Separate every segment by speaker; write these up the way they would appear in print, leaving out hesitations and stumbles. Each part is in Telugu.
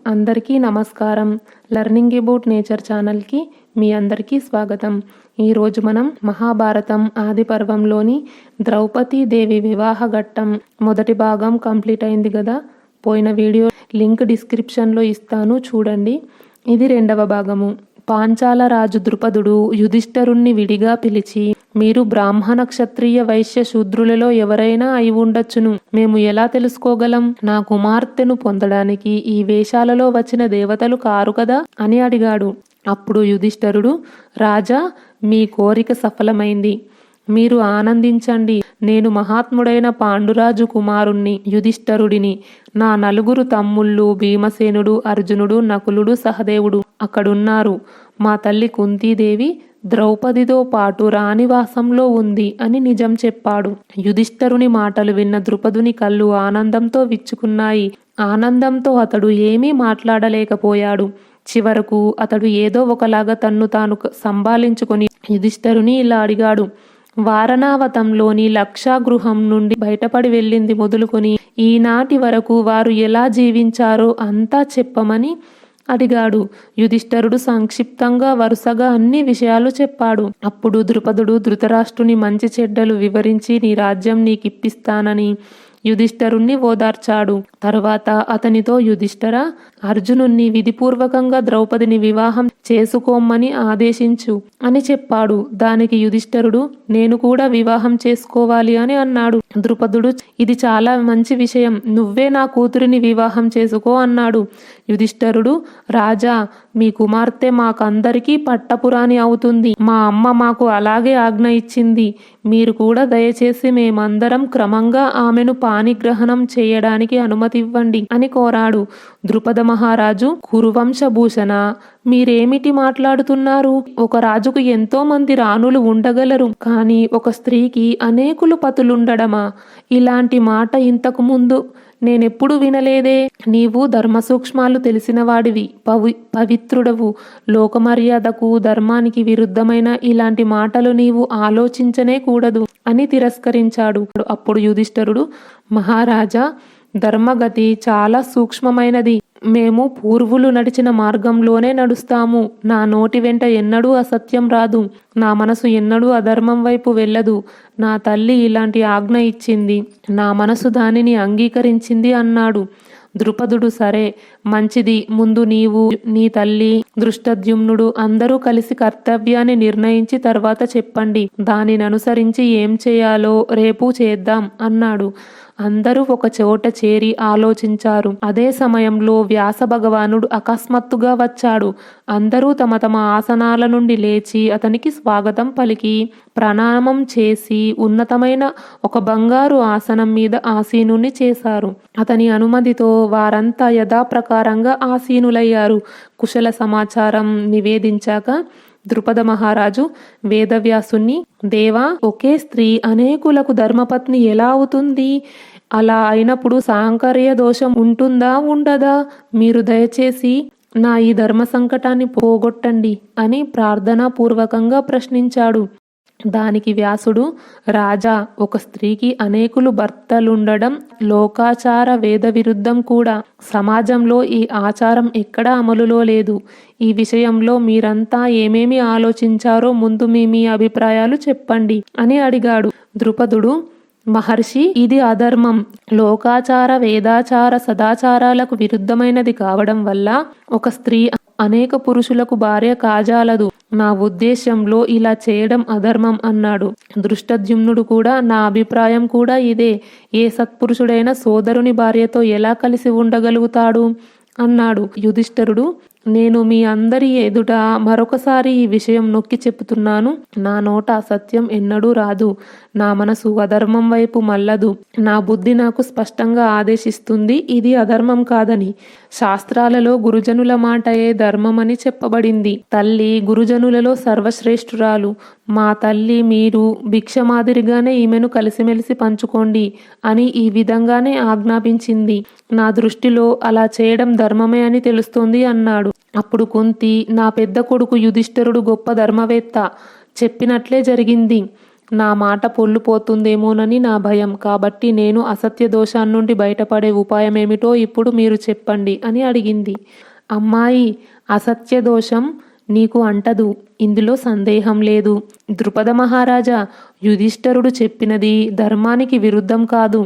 Speaker 1: అందరికీ నమస్కారం. లెర్నింగ్ అబౌట్ నేచర్ ఛానల్కి మీ అందరికీ స్వాగతం. ఈరోజు మనం మహాభారతం ఆది పర్వంలోని ద్రౌపదీదేవి వివాహ ఘట్టం మొదటి భాగం కంప్లీట్ అయింది కదా. పోయిన వీడియో లింక్ డిస్క్రిప్షన్లో ఇస్తాను, చూడండి. ఇది రెండవ భాగము. పాంచాల రాజు ద్రుపదుడు యుధిష్ఠరుణ్ణి విడిగా పిలిచి, మీరు బ్రాహ్మణ క్షత్రియ వైశ్య శూద్రులలో ఎవరైనా అయి ఉండొచ్చును, మేము ఎలా తెలుసుకోగలం? నా కుమార్తెను పొందడానికి ఈ వేషాలలో వచ్చిన దేవతలు కారు కదా అని అడిగాడు. అప్పుడు యుధిష్ఠరుడు, రాజా, మీ కోరిక సఫలమైంది, మీరు ఆనందించండి. నేను మహాత్ముడైన పాండురాజు కుమారుణ్ణి యుధిష్ఠరుడిని. నా నలుగురు తమ్ముళ్ళు భీమసేనుడు, అర్జునుడు, నకులుడు, సహదేవుడు అక్కడున్నారు. మా తల్లి కుంతీదేవి ద్రౌపదితో పాటు రాణివాసంలో ఉంది అని నిజం చెప్పాడు. యుధిష్ఠరుని మాటలు విన్న ద్రుపదుని కళ్ళు ఆనందంతో విచ్చుకున్నాయి. ఆనందంతో అతడు ఏమీ మాట్లాడలేకపోయాడు. చివరకు అతడు ఏదో ఒకలాగా తన్ను తాను సంభాళించుకొని యుధిష్ఠరుని ఇలా అడిగాడు. వారణావతంలోని లక్షాగృహం నుండి బయటపడి వెళ్ళింది మొదలుకొని ఈనాటి వరకు వారు ఎలా జీవించారో అంతా చెప్పమని అడిగాడు. యుధిష్ఠరుడు సంక్షిప్తంగా వరుసగా అన్ని విషయాలు చెప్పాడు. అప్పుడు ద్రుపదుడు ధృతరాష్ట్రుని మంచి చెడ్డలు వివరించి నీ రాజ్యం నీకిప్పిస్తానని యుధిష్ఠరుణ్ణి ఓదార్చాడు. తరువాత అతనితో, యుధిష్ఠర, అర్జునుణ్ణి విధిపూర్వకంగా ద్రౌపదిని వివాహం చేసుకోమని ఆదేశించు అని చెప్పాడు. దానికి యుధిష్ఠరుడు, నేను కూడా వివాహం చేసుకోవాలి అని అన్నాడు. ద్రుపదుడు, ఇది చాలా మంచి విషయం, నువ్వే నా కూతురిని వివాహం చేసుకో అన్నాడు. యుధిష్ఠరుడు, రాజా, మీ కుమార్తె మాకందరికీ పట్టపురాణి అవుతుంది. మా అమ్మ మాకు అలాగే ఆజ్ఞ ఇచ్చింది. మీరు కూడా దయచేసి మేమందరం క్రమంగా ఆమెను పాణిగ్రహణం చేయడానికి అనుమతి ఇవ్వండి అని కోరాడు. ద్రుపద మహారాజు, కురువంశభూషణ, మీరేమిటి మాట్లాడుతున్నారు? ఒక రాజుకు ఎంతో మంది రాణులు ఉండగలరు, కానీ ఒక స్త్రీకి అనేకులు పతులుండడమా? ఇలాంటి మాట ఇంతకు ముందు నేనెప్పుడు వినలేదే. నీవు ధర్మ సూక్ష్మాలు తెలిసిన వాడివి, పవిత్రుడవు. లోకమర్యాదకు ధర్మానికి విరుద్ధమైన ఇలాంటి మాటలు నీవు ఆలోచించనే కూడదు అని తిరస్కరించాడు. అప్పుడు యుధిష్ఠరుడు, మహారాజా, ధర్మగతి చాలా సూక్ష్మమైనది. మేము పూర్వులు నడిచిన మార్గంలోనే నడుస్తాము. నా నోటి వెంట ఎన్నడూ అసత్యం రాదు. నా మనసు ఎన్నడూ అధర్మం వైపు వెళ్ళదు. నా తల్లి ఇలాంటి ఆజ్ఞ ఇచ్చింది, నా మనసు దానిని అంగీకరించింది అన్నాడు. ద్రుపదుడు, సరే, మంచిది. ముందు నీవు, నీ తల్లి, దృష్టద్యుమ్నుడు అందరూ కలిసి కర్తవ్యాన్ని నిర్ణయించి తర్వాత చెప్పండి. దానిని అనుసరించి ఏం చేయాలో రేపు చేద్దాం అన్నాడు. అందరూ ఒక చోట చేరి ఆలోచించారు. అదే సమయంలో వ్యాస భగవానుడు అకస్మాత్తుగా వచ్చాడు. అందరూ తమ తమ ఆసనాల నుండి లేచి అతనికి స్వాగతం పలికి ప్రణామం చేసి ఉన్నతమైన ఒక బంగారు ఆసనం మీద ఆసీనుని చేశారు. అతని అనుమతితో వారంతా యథాప్రకారంగా ఆసీనులయ్యారు. కుశల సమాచారం నివేదించాక ద్రుపద మహారాజు వేదవ్యాసుని, దేవా, ఒకే స్త్రీ అనేకులకు ధర్మపత్ని ఎలా అవుతుంది? అలా అయినప్పుడు సాంకర్య దోషం ఉంటుందా, ఉండదా? మీరు దయచేసి నా ఈ ధర్మ సంకటాన్ని పోగొట్టండి అని ప్రార్థనాపూర్వకంగా ప్రశ్నించాడు. దానికి వ్యాసుడు, రాజా, ఒక స్త్రీకి అనేకులు భర్తలుండడం లోకాచార వేద విరుద్ధం కూడా. సమాజంలో ఈ ఆచారం ఎక్కడా అమలులో లేదు. ఈ విషయంలో మీరంతా ఏమేమి ఆలోచించారో ముందు మీ అభిప్రాయాలు చెప్పండి అని అడిగాడు. ద్రుపదుడు, మహర్షి, ఇది అధర్మం. లోకాచార వేదాచార సదాచారాలకు విరుద్ధమైనది కావడం వల్ల ఒక స్త్రీ అనేక పురుషులకు భార్య కాజాలదు. నా ఉద్దేశంలో ఇలా చేయడం అధర్మం అన్నాడు. దృష్టద్యుమ్నుడు కూడా, నా అభిప్రాయం కూడా ఇదే. ఏ సత్పురుషుడైనా సోదరుని భార్యతో ఎలా కలిసి ఉండగలుగుతాడు అన్నాడు. యుధిష్ఠరుడు, నేను మీ అందరి ఎదుట మరొకసారి ఈ విషయం నొక్కి చెప్పుతున్నాను. నా నోట అసత్యం ఎన్నడూ రాదు. నా మనసు అధర్మం వైపు మల్లదు. నా బుద్ధి నాకు స్పష్టంగా ఆదేశిస్తుంది ఇది అధర్మం కాదని. శాస్త్రాలలో గురుజనుల మాటయే ధర్మమని చెప్పబడింది. తల్లి గురుజనులలో సర్వశ్రేష్ఠురాలు. మా తల్లి, మీరు భిక్ష మాదిరిగానే ఈమెను కలిసిమెలిసి పంచుకోండి అని ఈ విధంగానే ఆజ్ఞాపించింది. నా దృష్టిలో అలా చేయడం ధర్మమే అని తెలుస్తోంది అన్నాడు. అప్పుడు కుంతి, నా పెద్ద కొడుకు యుధిష్ఠరుడు గొప్ప ధర్మవేత్త, చెప్పినట్లే జరిగింది. నా మాట పొల్లుపోతుందేమోనని నా భయం. కాబట్టి నేను అసత్య దోషాన్నుండి బయటపడే ఉపాయమేమిటో ఇప్పుడు మీరు చెప్పండి అని అడిగింది. అమ్మాయి, అసత్య దోషం నీకు అంటదు, ఇందులో సందేహం లేదు. ద్రుపద మహారాజా, యుధిష్ఠరుడు చెప్పినది ధర్మానికి విరుద్ధం కాదు,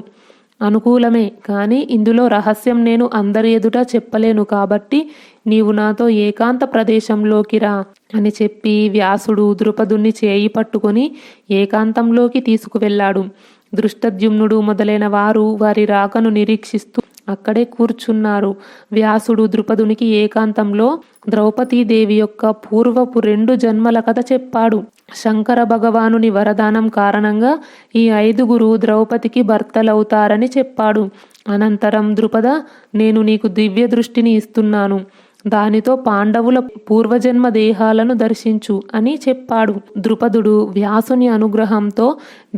Speaker 1: అనుకూలమే. కానీ ఇందులో రహస్యం నేను అందరి ఎదుట చెప్పలేను. కాబట్టి నీవు నాతో ఏకాంత ప్రదేశంలోకి రా అని చెప్పి వ్యాసుడు ద్రుపదుణ్ణి చేయి పట్టుకొని ఏకాంతంలోకి తీసుకువెళ్ళాడు. దృష్టద్యుమ్నుడు మొదలైన వారు వారి రాకను నిరీక్షిస్తూ అక్కడే కూర్చున్నారు. వ్యాసుడు ద్రుపదునికి ఏకాంతంలో ద్రౌపదీదేవి యొక్క పూర్వపు 2 జన్మల కథ చెప్పాడు. శంకర భగవానుని వరదానం కారణంగా ఈ 5గురు ద్రౌపదికి భర్తలవుతారని చెప్పాడు. అనంతరం ద్రుపద, నేను నీకు దివ్య దృష్టిని ఇస్తున్నాను, దానితో పాండవుల పూర్వజన్మ దేహాలను దర్శించు అని చెప్పాడు. ద్రుపదుడు వ్యాసుని అనుగ్రహంతో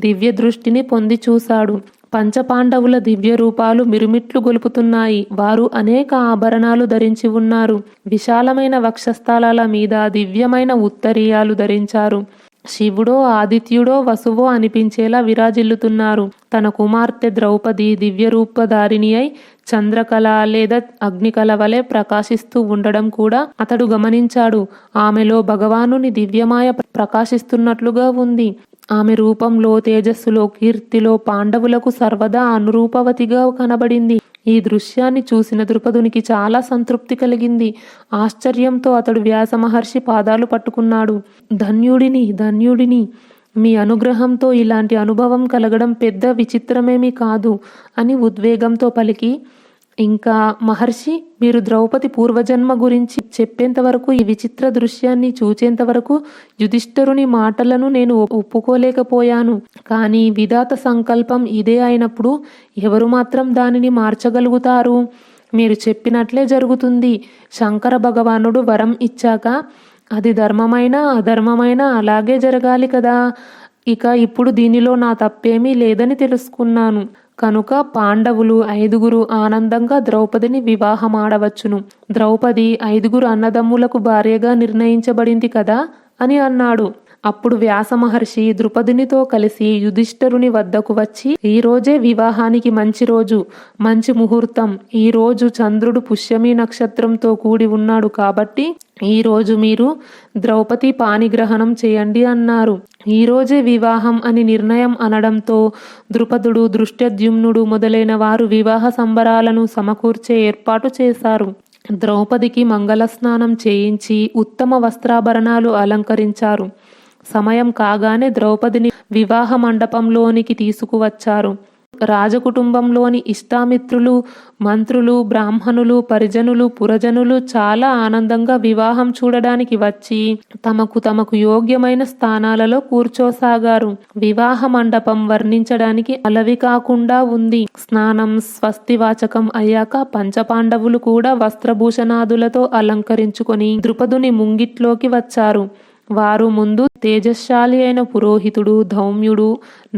Speaker 1: దివ్య దృష్టిని పొంది చూశాడు. పంచపాండవుల దివ్య రూపాలు మిరుమిట్లు గొలుపుతున్నాయి. వారు అనేక ఆభరణాలు ధరించి ఉన్నారు. విశాలమైన వక్షస్థలాల మీద దివ్యమైన ఉత్తరీయాలు ధరించారు. శివుడో ఆదిత్యుడో వసువో అనిపించేలా విరాజిల్లుతున్నారు. తన కుమార్తె ద్రౌపది దివ్యరూపధారిణి అయి చంద్రకళ లేదా అగ్నికళ వలె ప్రకాశిస్తూ ఉండడం కూడా అతడు గమనించాడు. ఆమెలో భగవానుని దివ్యమాయ ప్రకాశిస్తున్నట్లుగా ఉంది. ఆమె రూపంలో, తేజస్సులో, కీర్తిలో పాండవులకు సర్వదా అనురూపవతిగా కనబడింది. ఈ దృశ్యాన్ని చూసిన ద్రుపదునికి చాలా సంతృప్తి కలిగింది. ఆశ్చర్యంతో అతడు వ్యాస మహర్షి పాదాలు పట్టుకున్నాడు. ధన్యుడిని, ధన్యుడిని, మీ అనుగ్రహంతో ఇలాంటి అనుభవం కలగడం పెద్ద విచిత్రమేమీ కాదు అని ఉద్వేగంతో పలికి, ఇంకా మహర్షి, మీరు ద్రౌపది పూర్వజన్మ గురించి చెప్పేంత వరకు, ఈ విచిత్ర దృశ్యాన్ని చూచేంత వరకు యుధిష్ఠరుని మాటలను నేను ఒప్పుకోలేకపోయాను. కానీ విధాత సంకల్పం ఇదే అయినప్పుడు ఎవరు మాత్రం దానిని మార్చగలుగుతారు? మీరు చెప్పినట్లే జరుగుతుంది. శంకర భగవానుడు వరం ఇచ్చాక అది ధర్మమైనా అధర్మమైనా అలాగే జరగాలి కదా. ఇప్పుడు దీనిలో నా తప్పేమీ లేదని తెలుసుకున్నాను. కనుక పాండవులు 5గురు ఆనందంగా ద్రౌపదిని వివాహమాడవచ్చును. ద్రౌపది 5గురు అన్నదమ్ములకు భార్యగా నిర్ణయించబడింది కదా అని అన్నాడు. అప్పుడు వ్యాస మహర్షి ద్రుపదునితో కలిసి యుధిష్ఠరుని వద్దకు వచ్చి, ఈ రోజే వివాహానికి మంచి రోజు, మంచి ముహూర్తం. ఈ రోజు చంద్రుడు పుష్యమి నక్షత్రంతో కూడి ఉన్నాడు. కాబట్టి ఈ రోజు మీరు ద్రౌపది పాణిగ్రహణం చేయండి అన్నారు. ఈ రోజే వివాహం అని నిర్ణయం అనడంతో ద్రుపదుడు, దృష్టద్యుమ్నుడు మొదలైన వారు వివాహ సంబరాలను సమకూర్చే ఏర్పాటు చేశారు. ద్రౌపదికి మంగళ స్నానం చేయించి ఉత్తమ వస్త్రాభరణాలు అలంకరించారు. సమయం కాగానే ద్రౌపదిని వివాహ మండపంలోనికి తీసుకువచ్చారు. రాజకుటుంబంలోని ఇష్టామిత్రులు, మంత్రులు, బ్రాహ్మణులు, పరిజనులు, పురజనులు చాలా ఆనందంగా వివాహం చూడడానికి వచ్చి తమకు యోగ్యమైన స్థానాలలో కూర్చోసాగారు. వివాహ మండపం వర్ణించడానికి అలవి కాకుండా ఉంది. స్నానం, స్వస్తివాచకం అయ్యాక పంచపాండవులు కూడా వస్త్రభూషణాదులతో అలంకరించుకొని ద్రుపదుని ముంగిట్లోకి వచ్చారు. వారు ముందు తేజశాలి అయిన పురోహితుడు ధౌమ్యుడు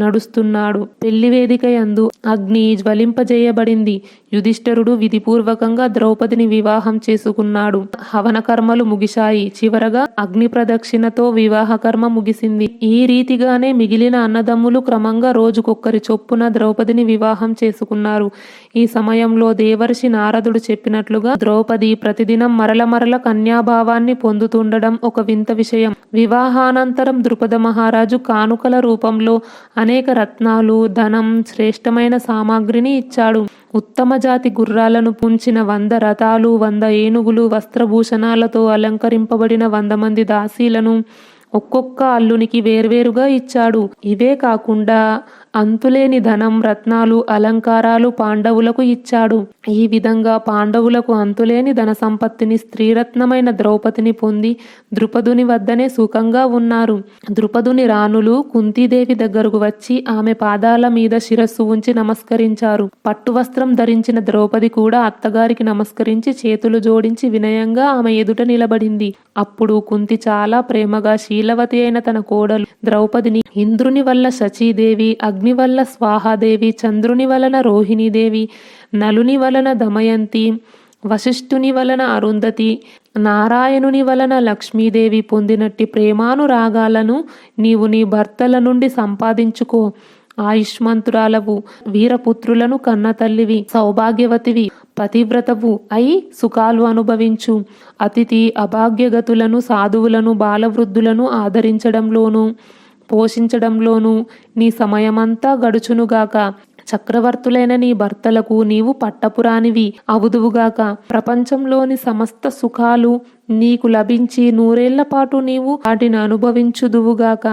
Speaker 1: నడుస్తున్నాడు. పెళ్లి వేదిక యందు అగ్ని జ్వలింపజేయబడింది. యుధిష్ఠరుడు విధిపూర్వకంగా ద్రౌపదిని వివాహం చేసుకున్నాడు. హవన కర్మలు ముగిశాయి. చివరగా అగ్ని ప్రదక్షిణతో వివాహ కర్మ ముగిసింది. ఈ రీతిగానే మిగిలిన అన్నదమ్ములు క్రమంగా రోజుకొక్కరి చొప్పున ద్రౌపదిని వివాహం చేసుకున్నారు. ఈ సమయంలో దేవర్షి నారదుడు చెప్పినట్లుగా ద్రౌపది ప్రతిదినం మరల కన్యాభావాన్ని పొందుతుండడం ఒక వింత విషయం. వివాహానంతరం ద్రుపద మహారాజు కానుకల రూపంలో అనేక రత్నాలు, ధనం, శ్రేష్టమైన సామాగ్రిని ఇచ్చాడు. ఉత్తమ జాతి గుర్రాలను పుంచిన 100 రథాలు, 100 ఏనుగులు, వస్త్రభూషణాలతో అలంకరింపబడిన 100 మంది దాసీలను ఒక్కొక్క అల్లునికి వేర్వేరుగా ఇచ్చాడు. ఇవే కాకుండా అంతులేని ధనం, రత్నాలు, అలంకారాలు పాండవులకు ఇచ్చాడు. ఈ విధంగా పాండవులకు అంతులేని ధన సంపత్తిని, స్త్రీరత్నమైన ద్రౌపదిని పొంది ద్రుపదుని వద్దనే సుఖంగా ఉన్నారు. ద్రుపదుని రాణులు కుంతీదేవి దగ్గరకు వచ్చి ఆమె పాదాల మీద శిరస్సు ఉంచి నమస్కరించారు. పట్టువస్త్రం ధరించిన ద్రౌపది కూడా అత్తగారికి నమస్కరించి చేతులు జోడించి వినయంగా ఆమె ఎదుట నిలబడింది. అప్పుడు కుంతి చాలా ప్రేమగా శీలవతి అయిన తన కోడలు ద్రౌపదిని ఇంద్రుని వల్ల శచీదేవి, అగ్ని వల్ల స్వాహాదేవి, చంద్రుని వలన రోహిణీదేవి, నలుని వలన దమయంతి, వశిష్ఠుని వలన అరుంధతి, నారాయణుని వలన లక్ష్మీదేవి పొందినట్టి ప్రేమానురాగాలను నీవు నీ భర్తల నుండి సంపాదించుకో. ఆయుష్మంతురాలవు, వీరపుత్రులను కన్న తల్లివి, సౌభాగ్యవతివి, పతివ్రతవు అయి సుఖాలు అనుభవించు. అతిథి అభాగ్యగతులను, సాధువులను, బాలవృద్ధులను ఆదరించడంలోనూ పోషించడంలోనూ నీ సమయమంతా గడుచునుగాక. చక్రవర్తులైన నీ భర్తలకు నీవు పట్టపురానివి అవుదువుగాక. ప్రపంచంలోని సమస్త సుఖాలు నీకు లభించి నూరేళ్ల పాటు నీవు వాటిని అనుభవించుదువుగాక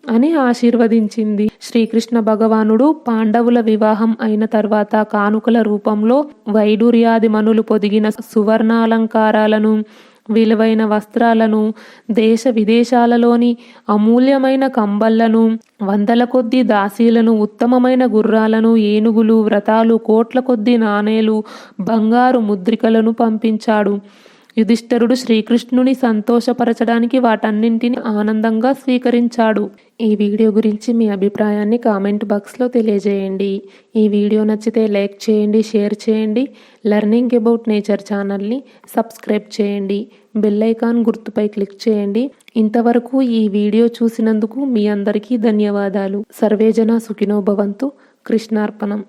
Speaker 1: అని ఆశీర్వదించింది. శ్రీకృష్ణ భగవానుడు పాండవుల వివాహం అయిన తర్వాత కానుకల రూపంలో వైడూర్యాది మనులు పొదిగిన సువర్ణాలంకారాలను, విలువైన వస్త్రాలను, దేశ విదేశాలలోని అమూల్యమైన కంబళ్లను, వందల కొద్ది దాసీలను, ఉత్తమమైన గుర్రాలను, ఏనుగులు, వ్రతాలు, కోట్ల కొద్ది నాణేలు, బంగారు ముద్రికలను పంపించాడు. యుధిష్ఠిరుడు శ్రీకృష్ణుని సంతోషపరచడానికి వాటన్నింటిని ఆనందంగా స్వీకరించాడు. ఈ వీడియో గురించి మీ అభిప్రాయాన్ని కామెంట్ బాక్స్లో తెలియజేయండి. ఈ వీడియో నచ్చితే లైక్ చేయండి, షేర్ చేయండి. లెర్నింగ్ అబౌట్ నేచర్ ఛానల్ని సబ్స్క్రైబ్ చేయండి. బెల్ ఐకాన్ గుర్తుపై క్లిక్ చేయండి. ఇంతవరకు ఈ వీడియో చూసినందుకు మీ అందరికీ ధన్యవాదాలు. సర్వేజన సుఖినో భవంతు. కృష్ణార్పణం.